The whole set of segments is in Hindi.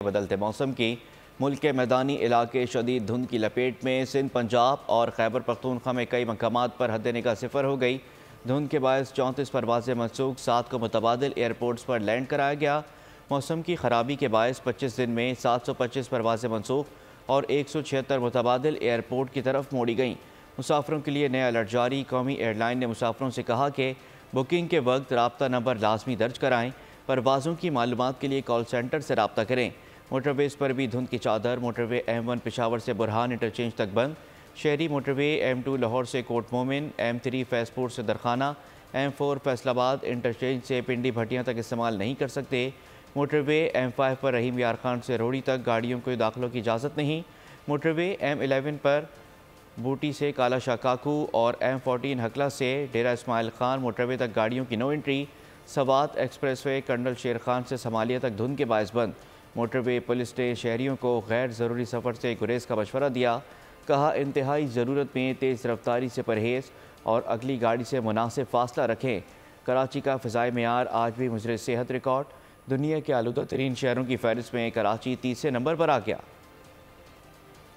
बदलते मौसम की मुल्क के मैदानी इलाके शदीद धुंध की लपेट में। सिंध, पंजाब और खैबर पख्तूनख्वा में कई मकामात पर हद निगाह सिफर हो गई। धुंध के बायस 34 परवाजें मनसूख, 7 को मुतबादिल एयरपोर्ट्स पर लैंड कराया गया। मौसम की खराबी के बायस 25 दिन में 725 परवाजें मनसूख और 176 मुतबादिल एयरपोर्ट की तरफ मोड़ी गईं। मुसाफिरों के लिए नया अलर्ट जारी। कौमी एयरलाइन ने मुसाफिरों से कहा कि बुकिंग के वक्त राब्ता नंबर लाजमी दर्ज कराएँ। परवाज़ों की मालूमात के लिए कॉल सेंटर से रब्ता करें। मोटरवेज़ पर भी धुंध की चादर। मोटरवे M1 पेशावर से बुरहान इंटरचेंज तक बंद। शहरी मोटरवे M2 लाहौर से कोट मोमिन, M3 फैसपुर से दरखाना, M4 फैसलाबाद इंटरचेंज से पिंडी भटियाँ तक इस्तेमाल नहीं कर सकते। मोटरवे M5 पर रहीम यार खान से रोड़ी तक गाड़ियों को दाखिलों की इजाज़त नहीं। मोटरवे M11 पर बूटी से काला शाह काकू और M14 हकला से डेरा इस्माइल खान मोटरवे तक गाड़ियों की no entry. Swat expressway colonel Sher Khan से समालिया तक धुंध के बायस बंद। मोटरवे पुलिस ने शहरियों को गैर ज़रूरी सफ़र से गुरेज का मशवरा दिया। कहा, इंतहाई ज़रूरत में तेज़ रफ्तारी से परहेज़ और अगली गाड़ी से मुनासिब फासला रखें। कराची का फ़िज़ाई मेयार आज भी मुज़र सेहत रिकॉर्ड। दुनिया के आलूदा तरीन शहरों की फहरिस्त में कराची तीसरे नंबर पर आ गया।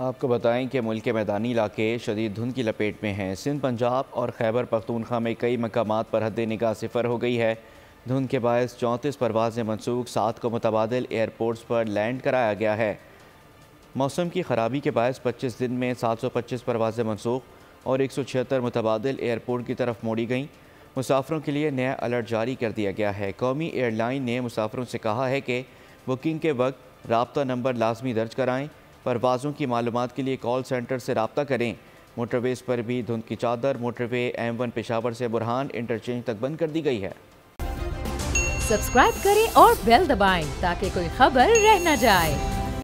आपको बताएं कि मुल्क के मैदानी इलाके शदीद धुंध की लपेट में हैं। सिंध, पंजाब और खैबर पख्तूनख्वा में कई मकामात पर हद निगाह सिफर हो गई है। धुंध के बायस 34 परवाजें मनसूख, 7 को मुतबादिल एयरपोर्ट्स पर लैंड कराया गया है। मौसम की खराबी के बायस 25 दिन में 725 परवाजें मनसूख और 176 मुतबादिल एयरपोर्ट की तरफ मोड़ी गईं। मुसाफिरों के लिए नया अलर्ट जारी कर दिया गया है। कौमी एयरलाइन ने मुसाफिरों से कहा है कि बुकिंग के वक्त राब्ता नंबर लाजमी दर्ज कराएँ। परवाज़ों की मालूमात के लिए कॉल सेंटर से रब्ता करें। मोटरवेज़ पर भी धुंध की चादर। मोटरवे M1 पेशावर से बुरहान इंटरचेंज तक बंद कर दी गई है। सब्सक्राइब करें और बेल दबाएं ताकि कोई खबर रह न जाए।